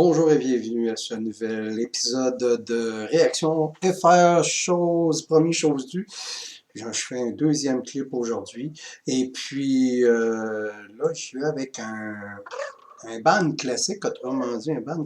Bonjour et bienvenue à ce nouvel épisode de Réaction FR, chose promis, chose due. Je fais un deuxième clip aujourd'hui. Et puis là, je suis avec un band classique, autrement dit, un band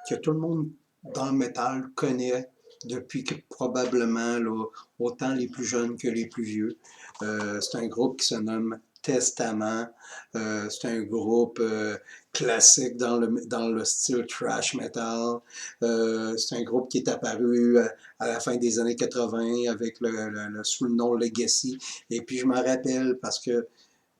que tout le monde dans le métal connaît depuis que probablement là, autant les plus jeunes que les plus vieux. C'est un groupe qui se nomme Testament. C'est un groupe classique dans le style thrash metal. C'est un groupe qui est apparu à la fin des années 80 avec sous le nom Legacy. Et puis je m'en rappelle parce que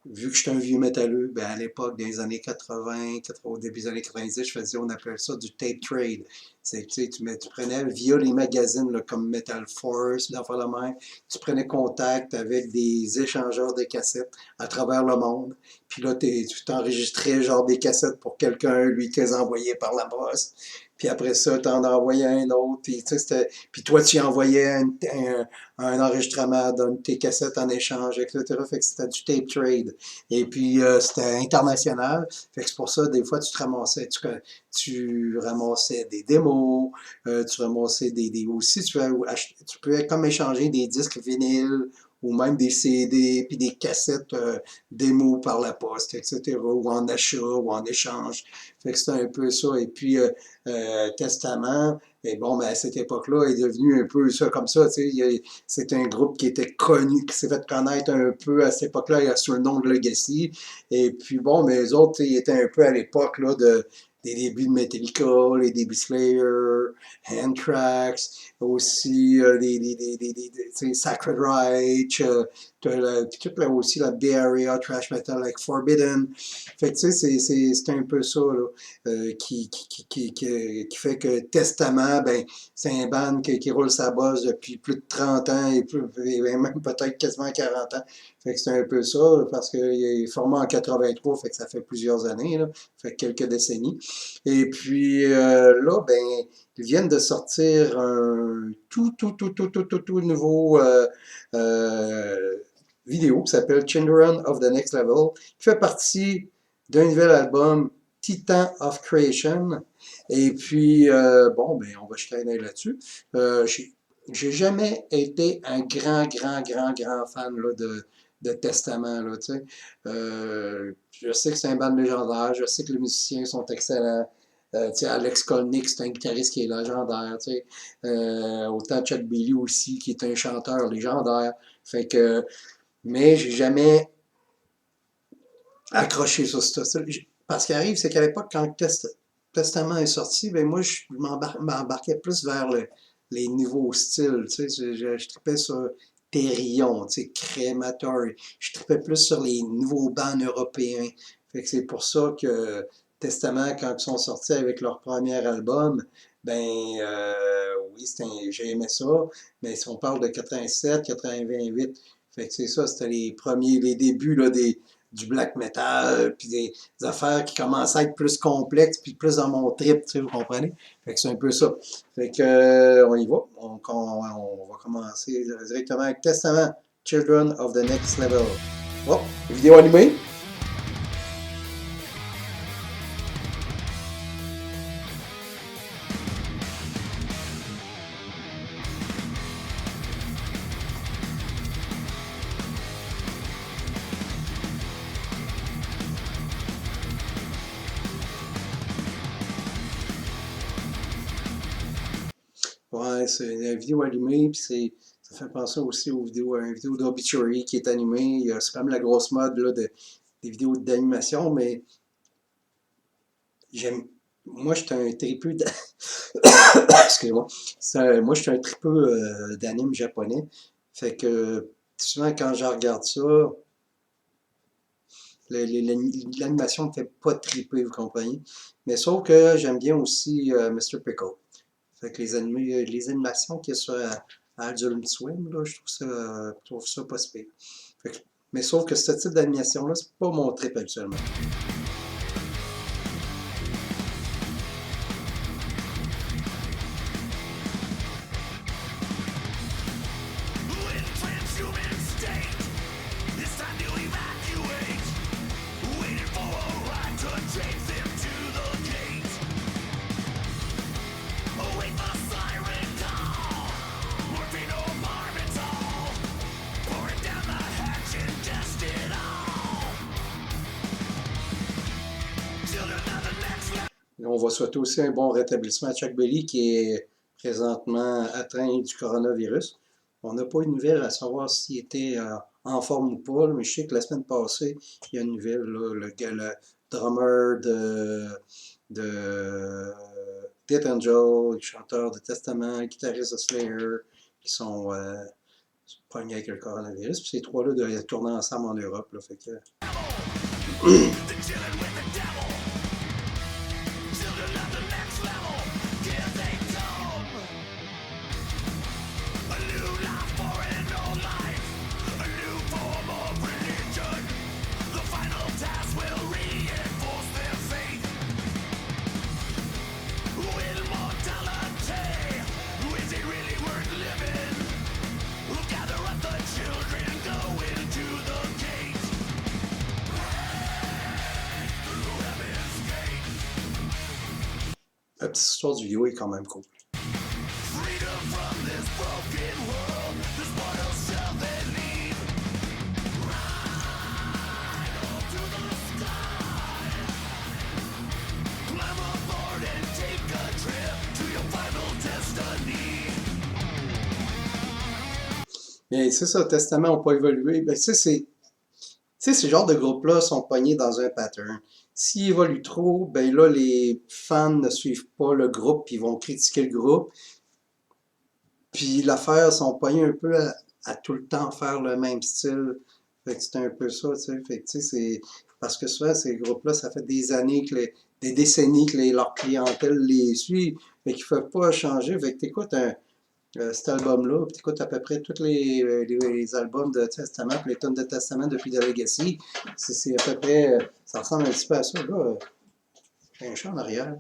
vu que je suis un vieux métalleux, ben à l'époque des années 80, au début des années 90, on appelait ça du tape trade. Tu prenais via les magazines là, comme Metal Force, d'enfants de même, tu prenais contact avec des échangeurs de cassettes à travers le monde. Puis là, tu t'enregistrais genre des cassettes pour quelqu'un, lui, qui les envoyait par la poste. Puis après ça, tu en envoyais un autre. Puis toi, tu envoyais un enregistrement de tes cassettes en échange, etc. Fait que c'était du tape trade. Et puis, c'était international. Fait que c'est pour ça, des fois, tu ramassais des démos, tu ramassais aussi, tu pouvais comme échanger des disques vinyles ou même des CD, puis des cassettes démos par la poste, etc., ou en achat, ou en échange. Fait que c'était un peu ça. Et puis, Testament, et bon, ben, à cette époque-là, est devenu un peu ça comme ça, tu sais. C'est un groupe qui était connu, qui s'est fait connaître un peu à cette époque-là, sous le nom de Legacy. Et puis, bon, mais les autres, ils étaient un peu à l'époque, là, des débuts de Metallica, les débuts Slayer, Anthrax, aussi Sacred Reich, puis toute aussi la Bay Area, Trash Metal, like Forbidden. Fait que tu sais, c'est un peu ça là, qui fait que Testament, ben, c'est un band qui roule sa bosse depuis plus de 30 ans et même peut-être quasiment 40 ans. Fait que c'est un peu ça, parce qu'il est formé en 83, fait que ça fait plusieurs années, là, fait quelques décennies. Et puis là, ben, ils viennent de sortir un tout nouveau vidéo qui s'appelle Children of the Next Level, qui fait partie d'un nouvel album Titan of Creation. Et puis, bon, ben, on va jeter un œil là-dessus. J'ai jamais été un grand fan là, de Testament, là, tu sais. Je sais que c'est un band légendaire, je sais que les musiciens sont excellents. Tu sais, Alex Kolnick, c'est un guitariste qui est légendaire, tu sais. Autant Chuck Billy aussi, qui est un chanteur légendaire. Fait que, mais j'ai jamais accroché sur ça. Parce qu'il arrive, c'est qu'à l'époque, quand Testament est sorti, ben moi, je m'embarquais plus vers les nouveaux styles, tu sais. Je tripais sur Therion, tu sais, Crematory. Je tripais plus sur les nouveaux bands européens. Fait que c'est pour ça que Testament, quand ils sont sortis avec leur premier album, ben oui, j'ai aimé ça, mais si on parle de 87, 88, fait que c'est ça, c'était les débuts là, du black metal, puis des affaires qui commençaient à être plus complexes, puis plus dans mon trip, tu sais, vous comprenez? Fait que c'est un peu ça. Fait que, on y va. On va commencer directement avec Testament, Children of the Next Level. Oh, vidéo animée. Ouais, c'est une vidéo animée, puis ça fait penser aussi à une vidéo d'Obituary qui est animée. C'est comme la grosse mode là, des vidéos d'animation, mais j'aime. Moi, j'étais un tripeux excusez-moi. Moi, je suis un tripeux d'anime japonais. Fait que souvent, quand je regarde ça, l'animation me fait pas triper, vous comprenez? Mais sauf que j'aime bien aussi Mr. Pickle. Fait que les animations qu'il y a sur Adult Swim, là, je trouve ça pas si pire. Mais sauf que ce type d'animation-là, c'est pas mon trip habituellement. On va souhaiter aussi un bon rétablissement à Chuck Berry qui est présentement atteint du coronavirus. On n'a pas une nouvelle à savoir s'il était en forme ou pas, mais je sais que la semaine passée, il y a une nouvelle, là, le drummer de Death Angel, le chanteur de Testament, le guitariste de Slayer, qui sont pognés avec le coronavirus. Puis ces trois-là doivent tourner ensemble en Europe. Là, fait que... La petite histoire du vidéo est quand même cool. Mais c'est ça, Testament n'a pas évolué. Ben, tu sais, ces genres de groupes-là sont pognés dans un pattern. S'ils évoluent trop, ben là, les fans ne suivent pas le groupe, puis ils vont critiquer le groupe. Puis l'affaire, sont pognés un peu à tout le temps faire le même style. Fait que c'est un peu ça, tu sais. Fait que tu sais, c'est parce que souvent, ces groupes-là, ça fait des années des décennies que leur clientèle les suit. Fait qu'ils ne peuvent pas changer. Fait que t'écoutes cet album-là, puis t'écoutes à peu près tous les albums de Testament, puis les tonnes de Testament depuis The Legacy. C'est à peu près, ça ressemble un petit peu à ça. Là, un chat en arrière.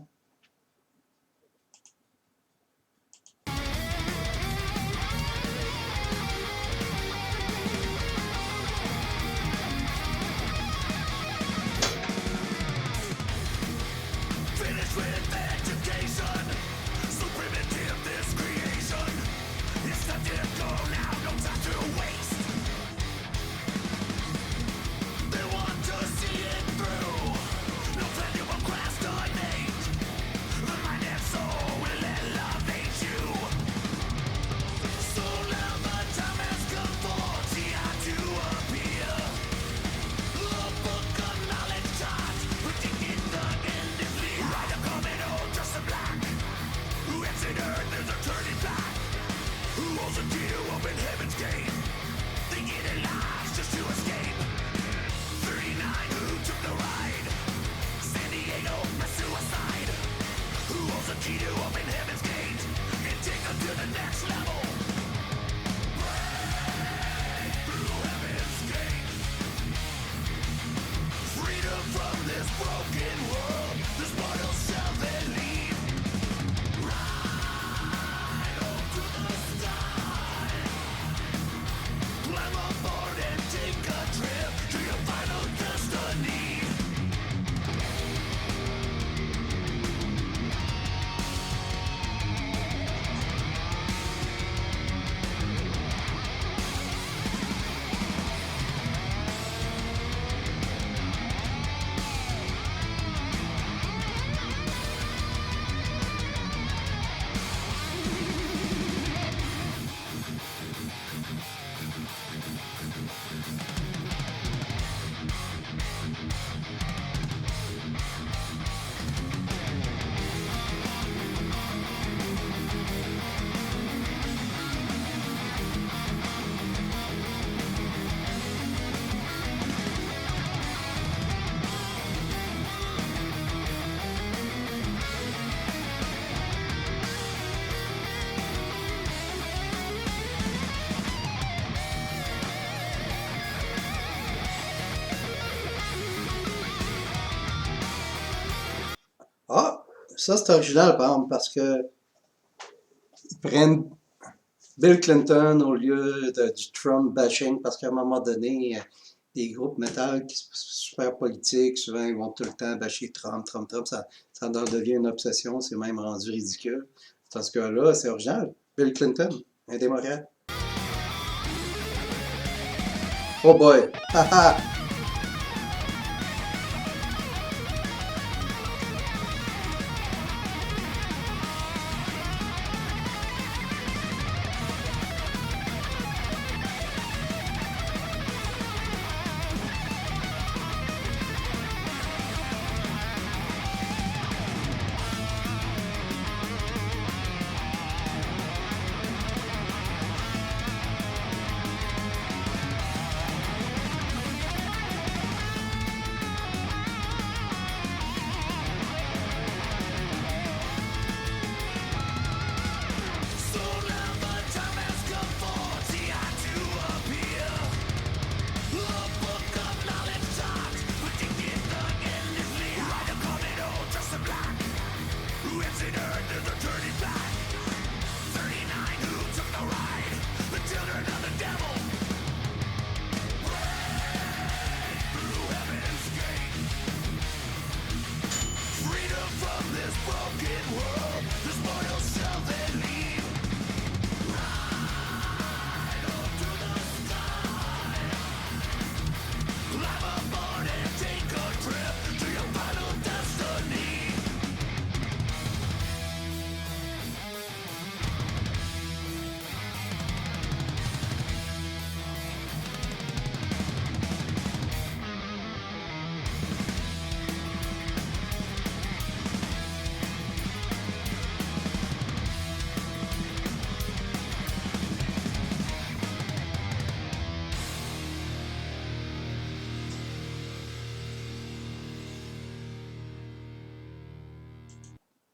Ah, ça c'est original, par exemple, parce que ils prennent Bill Clinton au lieu du Trump bashing, parce qu'à un moment donné, des groupes metal qui sont super politiques, souvent ils vont tout le temps bâcher Trump, Trump, Trump, ça en devient une obsession, c'est même rendu ridicule. Dans ce cas-là, c'est original. Bill Clinton, un démocrate. Oh boy! Haha!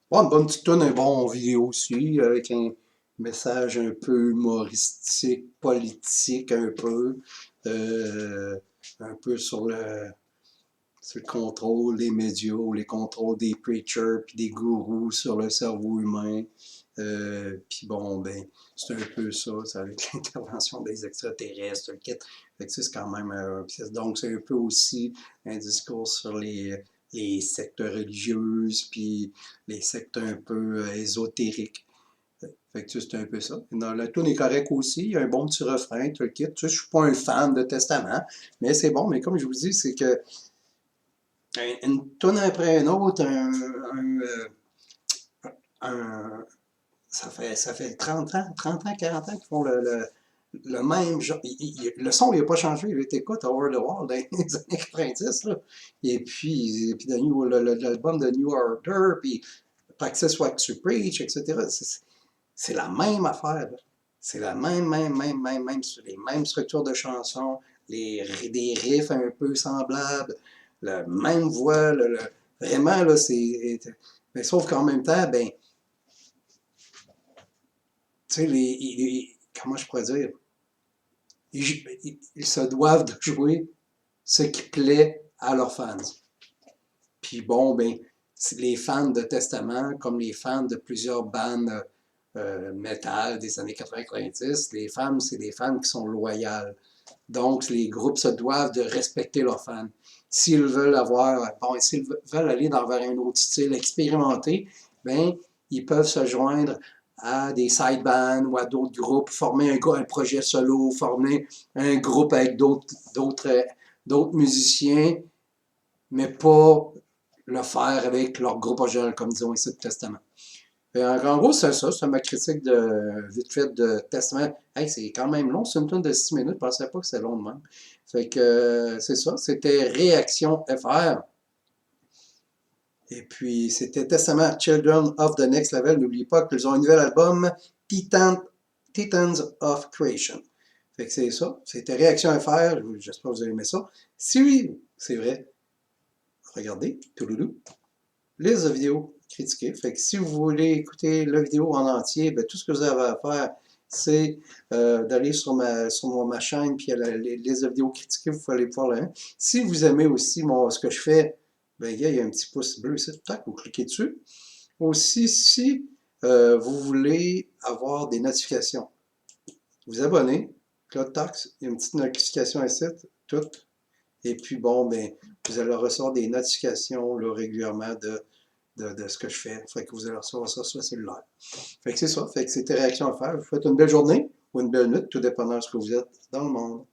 Bon, une bonne petite toune, un bon vidéo aussi, avec un message un peu humoristique, politique euh, un peu sur le contrôle des médias, ou les contrôles des preachers, puis des gourous sur le cerveau humain. Puis bon, ben, c'est un peu ça, c'est avec l'intervention des extraterrestres, le kit. Fait que c'est quand même, donc c'est un peu aussi un discours sur les sectes religieuses, puis les sectes un peu ésotériques. Fait que tu sais, c'est un peu ça. Dans la tune est correct aussi, il y a un bon petit refrain, tout le kit. Tu sais, je suis pas un fan de Testament, mais c'est bon. Mais comme je vous dis, c'est que une tune après une autre, un- ça fait 30 ans, 40 ans qu'ils font le même genre. Le son, il n'a pas changé. T'écoutes Over the Wall dans les années 90, là. Et puis l'album de New Order, puis Practice What You Preach, etc. C'est la même affaire, là. C'est la même, les mêmes structures de chansons, des riffs un peu semblables, la même voix, vraiment, là, c'est. Mais sauf qu'en même temps, ben, tu sais, comment je pourrais dire, ils se doivent de jouer ce qui plaît à leurs fans. Puis bon, ben, les fans de Testament, comme les fans de plusieurs bandes metal des années 90, les fans, c'est des fans qui sont loyales. Donc, les groupes se doivent de respecter leurs fans. S'ils veulent s'ils veulent aller vers un autre style expérimenté, ben, ils peuvent se joindre à des side bands ou à d'autres groupes, former un projet solo, former un groupe avec d'autres musiciens, mais pas le faire avec leur groupe original, comme disons ici de Testament. En gros, c'est ça, c'est ma critique vite fait de Testament. Hey, c'est quand même long, c'est une tonne de 6 minutes, je pensais pas que c'était long de même. Fait que c'est ça, c'était Réaction FR. Et puis c'était Testament Children of the Next Level. N'oubliez pas qu'ils ont un nouvel album, Titans of Creation. Fait que c'est ça, c'était Réaction FR, j'espère que vous avez aimé ça. Si oui, c'est vrai, regardez, touloulou. Liste de vidéos critiquées. Fait que si vous voulez écouter la vidéo en entier, ben, tout ce que vous avez à faire, c'est d'aller sur ma chaîne, puis il y a la liste de vidéos critiquées, vous pouvez aller voir là. Si vous aimez aussi ce que je fais, ben, il y a un petit pouce bleu ici, tac, vous cliquez dessus. Aussi, si vous voulez avoir des notifications, vous abonnez, là, tac, il y a une petite notification ici, tout. Et puis bon, ben, vous allez recevoir des notifications là, régulièrement de ce que je fais. Fait que vous allez recevoir ça sur le cellulaire. Fait que c'est ça. Fait que c'était réaction à faire. Vous faites une belle journée ou une belle nuit, tout dépendant de ce que vous êtes dans le monde.